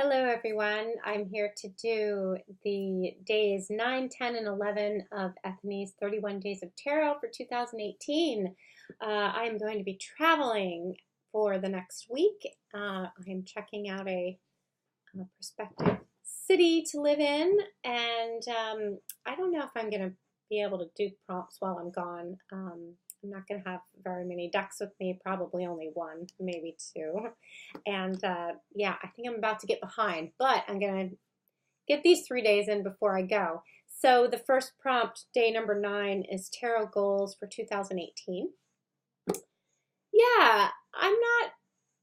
Hello everyone, I'm here to do the days 9, 10, and 11 of Ethony's 31 Days of Tarot for 2018. I am going to be traveling for the next week. I'm checking out a prospective city to live in, and I don't know if I'm going to be able to do prompts while I'm gone. I'm not going to have very many decks with me, probably only one, maybe two. And yeah, I think I'm about to get behind, but I'm going to get these 3 days in before I go. So the first prompt, day number 9, is tarot goals for 2018. Yeah, I'm not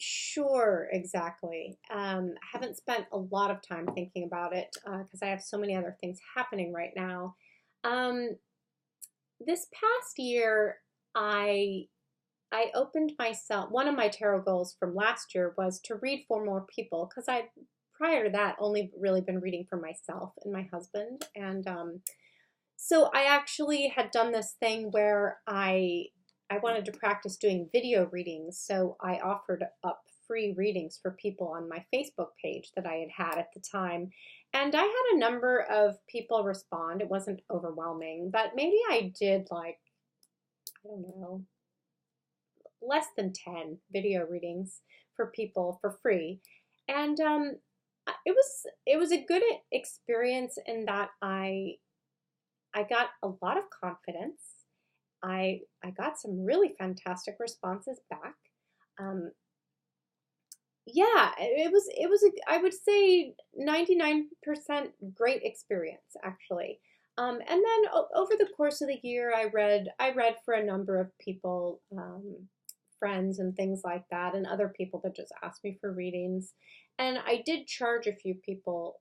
sure exactly. I haven't spent a lot of time thinking about it because I have so many other things happening right now. This past year, I opened myself, one of my tarot goals from last year was to read for more people because I prior to that only really been reading for myself and my husband. And so I actually had done this thing where I wanted to practice doing video readings, so I offered up free readings for people on my Facebook page that I had at the time. And I had a number of people respond. It wasn't overwhelming, but maybe I did like, I don't know, less than 10 video readings for people for free. And it was a good experience in that I got a lot of confidence. I got some really fantastic responses back. Yeah, it was I would say 99% great experience actually. And then over the course of the year, I read for a number of people, friends and things like that, and other people that just asked me for readings. And I did charge a few people,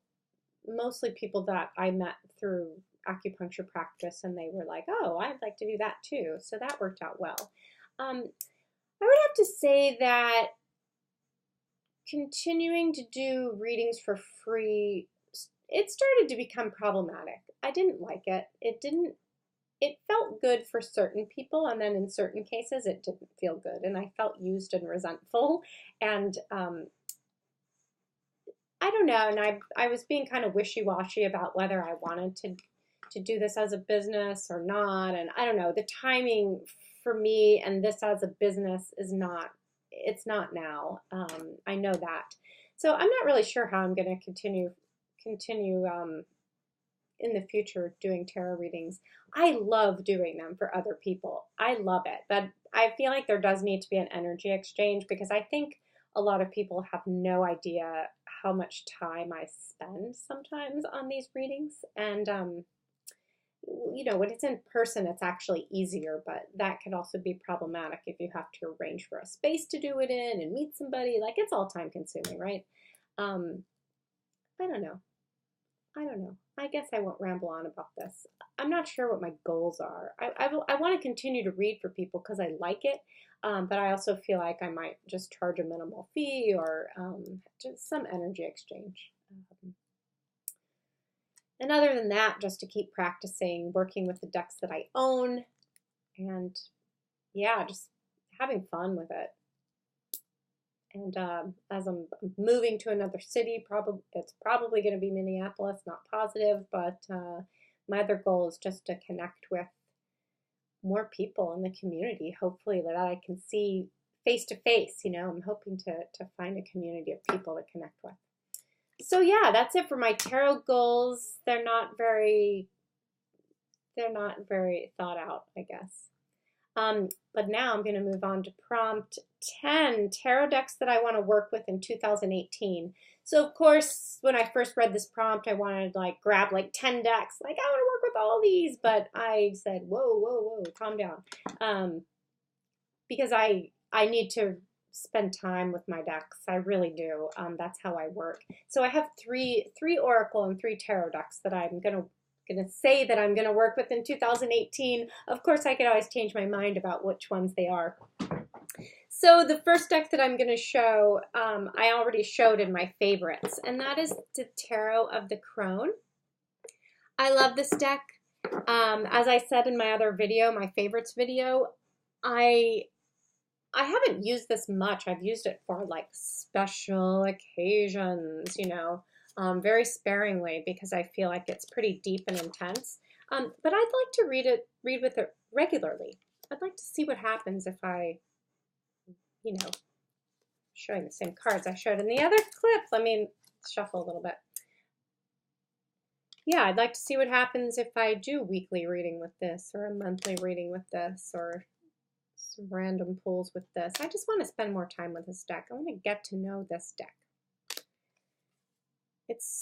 mostly people that I met through acupuncture practice, and they were like, "Oh, I'd like to do that too." So that worked out well. I would have to say that continuing to do readings for free, it started to become problematic. I didn't like it. It felt good for certain people, and then in certain cases it didn't feel good, and I felt used and resentful. And I don't know, and I was being kind of wishy-washy about whether I wanted to do this as a business or not. And I don't know, the timing for me and this as a business is not, it's not now. I know that. So I'm not really sure how I'm going to continue in the future doing tarot readings. I love doing them for other people. I love it. But I feel like there does need to be an energy exchange because I think a lot of people have no idea how much time I spend sometimes on these readings. And you know, when it's in person, it's actually easier, but that can also be problematic if you have to arrange for a space to do it in and meet somebody. Like, it's all time consuming, right? I don't know. I don't know. I guess I won't ramble on about this. I'm not sure what my goals are. I want to continue to read for people because I like it, but I also feel like I might just charge a minimal fee or just some energy exchange. And other than that, just to keep practicing, working with the decks that I own, and yeah, just having fun with it. And as I'm moving to another city, it's probably going to be Minneapolis, not positive, but my other goal is just to connect with more people in the community, hopefully that I can see face to face. You know, I'm hoping to find a community of people to connect with. So yeah, that's it for my tarot goals. They're not very thought out, I guess. But now I'm going to move on to prompt 10, tarot decks that I want to work with in 2018. So of course, when I first read this prompt, I wanted to like grab like 10 decks. Like, I want to work with all these, but I said, whoa, calm down. Because I need to spend time with my decks. I really do. That's how I work. So I have three oracle and 3 tarot decks that I'm gonna say that I'm gonna work with in 2018. Of course, I could always change my mind about which ones they are. So the first deck that I'm gonna show, I already showed in my favorites, and that is the Tarot of the Crone. I love this deck. As I said in my other video, my favorites video, I I haven't used this much. I've used it for like special occasions, you know, very sparingly because I feel like it's pretty deep and intense. But I'd like to read with it regularly. I'd like to see what happens if I, you know, showing the same cards I showed in the other clip. Let me shuffle a little bit. Yeah, I'd like to see what happens if I do weekly reading with this or a monthly reading with this or some random pulls with this. I just want to spend more time with this deck. I want to get to know this deck. It's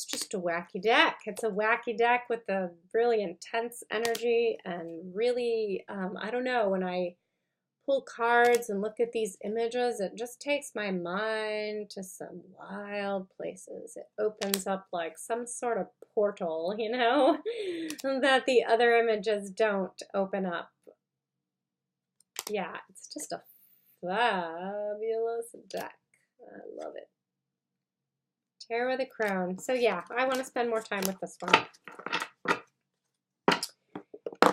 just a wacky deck. It's a wacky deck with a really intense energy and really, I don't know, when I pull cards and look at these images, it just takes my mind to some wild places. It opens up like some sort of portal, you know, that the other images don't open up. Yeah, it's just a fabulous deck. I love it. Tarot of the Crone. So yeah, I want to spend more time with this one.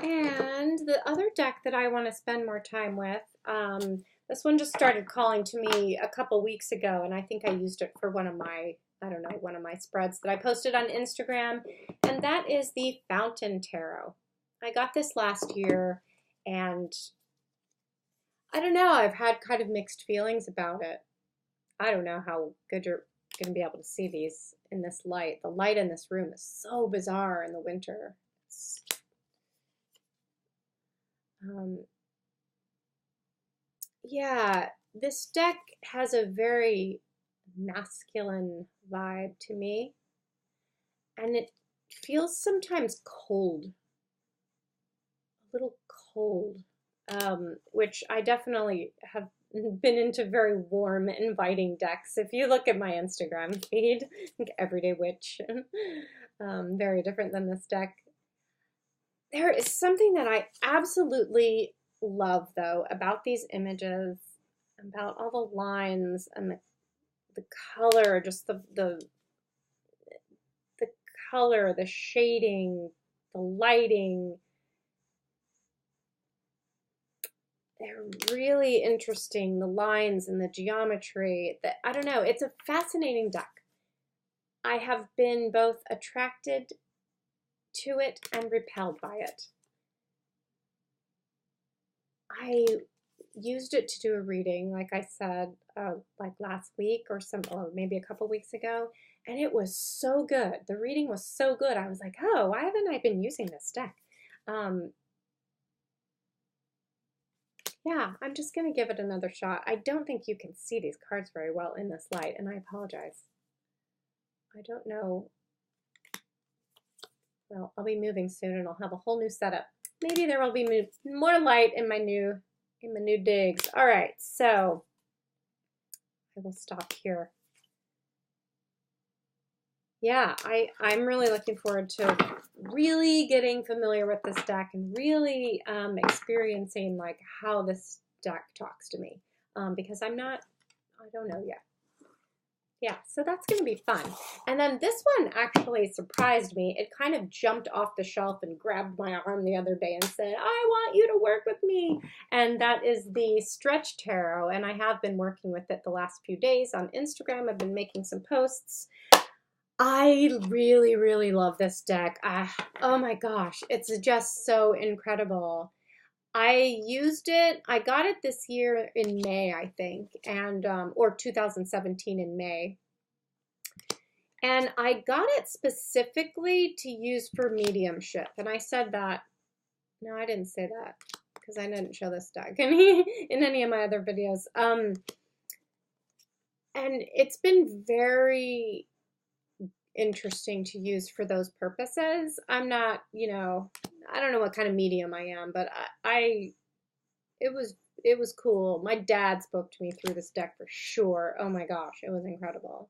And the other deck that I want to spend more time with, this one just started calling to me a couple weeks ago, and I think I used it for one of my, I don't know, one of my spreads that I posted on Instagram, and that is the Fountain Tarot. I got this last year, and I don't know, I've had kind of mixed feelings about it. I don't know how good you're going to be able to see these in this light. The light in this room is so bizarre in the winter. Yeah, this deck has a very masculine vibe to me, and it feels sometimes cold, a little cold, which I definitely have been into very warm, inviting decks. If you look at my Instagram feed, I think Everyday Witch, very different than this deck. There is something that I absolutely love, though, about these images, about all the lines and the color, just the color, the shading, the lighting. They're really interesting, the lines and the geometry. I don't know, it's a fascinating deck. I have been both attracted to it and repelled by it. I used it to do a reading, like I said, like last week or maybe a couple weeks ago, and it was so good. The reading was so good. I was like, oh, why haven't I been using this deck? Yeah, I'm just going to give it another shot. I don't think you can see these cards very well in this light, and I apologize. I don't know. Well, I'll be moving soon, and I'll have a whole new setup. Maybe there will be more light in my new digs. All right, so I will stop here. Yeah, I'm really looking forward to really getting familiar with this deck and really experiencing like how this deck talks to me, because I don't know yet. Yeah, so that's going to be fun. And then this one actually surprised me. It kind of jumped off the shelf and grabbed my arm the other day and said, I want you to work with me. And that is the Stretch Tarot. And I have been working with it the last few days on Instagram. I've been making some posts. I really, really love this deck. Oh my gosh, it's just so incredible. I used it, I got it this year in May, I think, and or 2017 in May. And I got it specifically to use for mediumship. And I said that, no, I didn't say that because I didn't show this deck in any of my other videos. And it's been very interesting to use for those purposes. I'm not, you know, I don't know what kind of medium I am, but it was cool. My dad spoke to me through this deck for sure. Oh my gosh, it was incredible.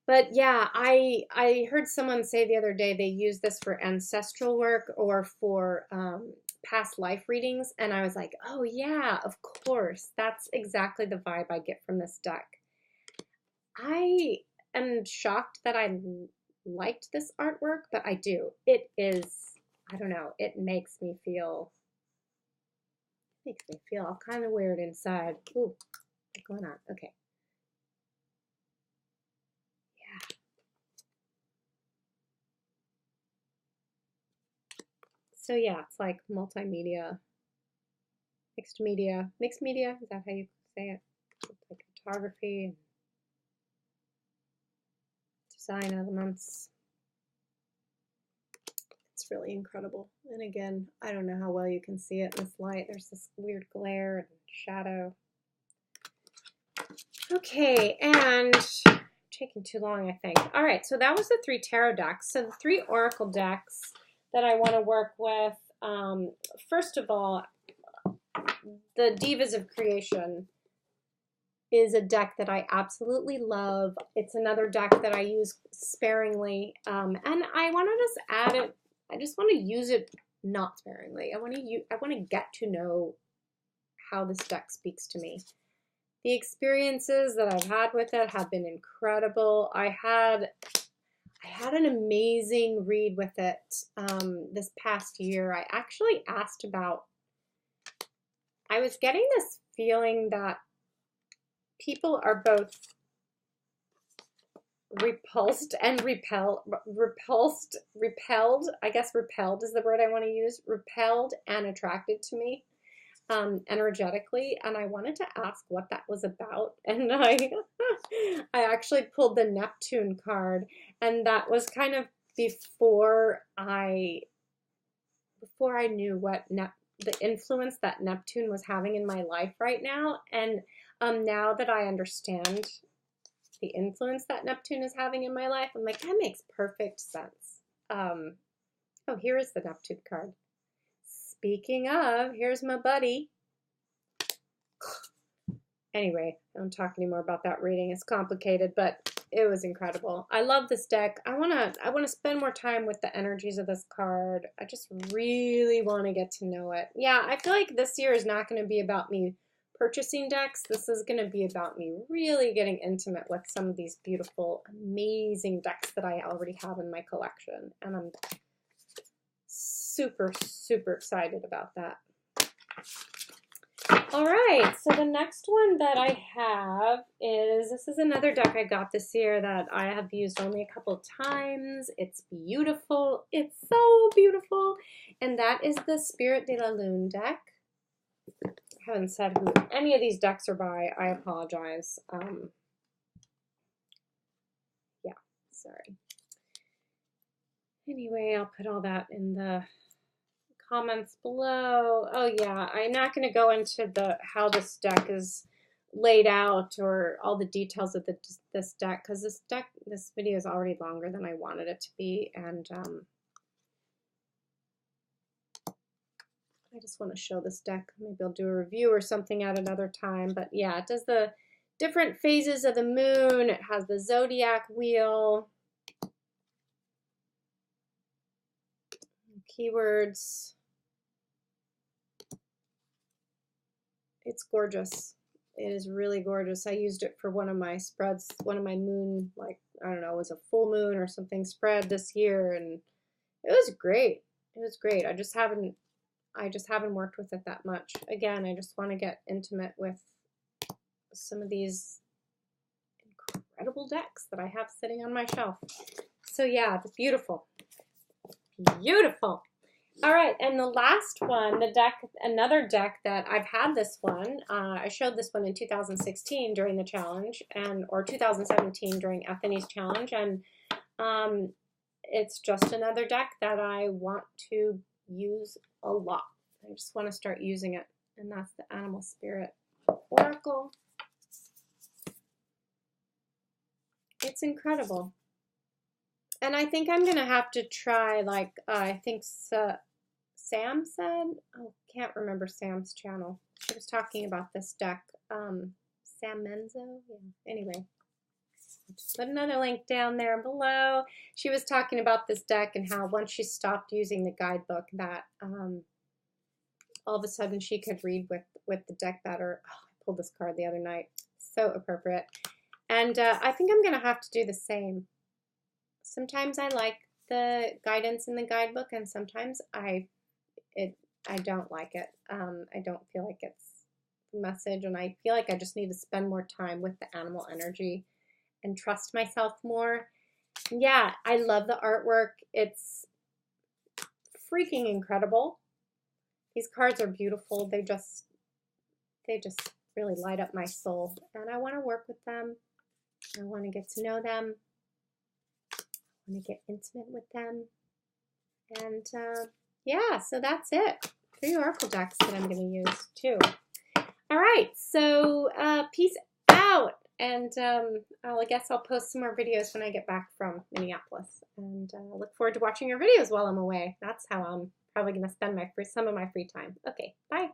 But yeah, I heard someone say the other day they use this for ancestral work or for past life readings, and I was like, oh yeah, of course. That's exactly the vibe I get from this deck. I am shocked that I liked this artwork, but I do. It is, I don't know, it makes me feel Makes me feel all kind of weird inside. Ooh, what's going on? Okay. Yeah. So yeah, it's like multimedia, mixed media. Mixed media, is that how you say it? It's like photography and design elements. It's really incredible. And again, I don't know how well you can see it in this light. There's this weird glare and shadow. Okay, and taking too long, I think. All right, so that was the 3 tarot decks. So the 3 oracle decks that I want to work with. First of all, the Divas of Creation is a deck that I absolutely love. It's another deck that I use sparingly, and I want to just add it. I just want to use it not sparingly. I want to get to know how this deck speaks to me. The experiences that I've had with it have been incredible. I had an amazing read with it this past year. I actually asked about, I was getting this feeling that people are both repulsed and repelled. I guess repelled is the word I want to use. Repelled and attracted to me energetically, and I wanted to ask what that was about. And I actually pulled the Neptune card, and that was kind of before I knew what the influence that Neptune was having in my life right now. And now that I understand the influence that Neptune is having in my life, I'm like, that makes perfect sense. Oh, here is the Neptune card. Speaking of, here's my buddy. Anyway, I don't talk anymore about that reading. It's complicated, but it was incredible. I love this deck. I wanna spend more time with the energies of this card. I just really want to get to know it. Yeah, I feel like this year is not going to be about me purchasing decks. This is going to be about me really getting intimate with some of these beautiful, amazing decks that I already have in my collection, and I'm super, super excited about that. All right, so the next one that I have is, this is another deck I got this year that I have used only a couple of times. It's beautiful. It's so beautiful. And that is the Spirit de la Lune deck. I haven't said who any of these decks are by. I apologize. Yeah, sorry. Anyway, I'll put all that in the comments below. Oh yeah, I'm not going to go into how this deck is laid out or all the details of this deck, because this video is already longer than I wanted it to be, and I just want to show this deck. Maybe I'll do a review or something at another time. But yeah, it does the different phases of the moon. It has the zodiac wheel, keywords. It's gorgeous. It is really gorgeous. I used it for one of my spreads, one of my moon, like, I don't know, it was a full moon or something spread this year, and it was great. It was great. I just haven't worked with it that much. Again, I just want to get intimate with some of these incredible decks that I have sitting on my shelf. So yeah, it's beautiful. Beautiful. All right, and the last one, another deck that I've had this one. I showed this one in 2016 during the challenge, or 2017 during Ethony's challenge, and it's just another deck that I want to use a lot. I just want to start using it, and that's the Animal Spirit Oracle. It's incredible. And I think I'm going to have to try, like, I think Sam said, oh, can't remember Sam's channel. She was talking about this deck. Sam Menzo? Yeah. Anyway, I'll just put another link down there below. She was talking about this deck and how once she stopped using the guidebook that all of a sudden she could read with the deck better. Oh, I pulled this card the other night. So appropriate. And I think I'm going to have to do the same. Sometimes I like the guidance in the guidebook, and sometimes I don't like it. I don't feel like it's the message, and I feel like I just need to spend more time with the animal energy and trust myself more. Yeah, I love the artwork. It's freaking incredible. These cards are beautiful. They just really light up my soul, and I want to work with them. I want to get to know them. I want to get intimate with them. And yeah, so that's it. 3 oracle decks that I'm going to use too. All right, so peace out. And I guess I'll post some more videos when I get back from Minneapolis. And look forward to watching your videos while I'm away. That's how I'm probably going to spend some of my free time. Okay, bye.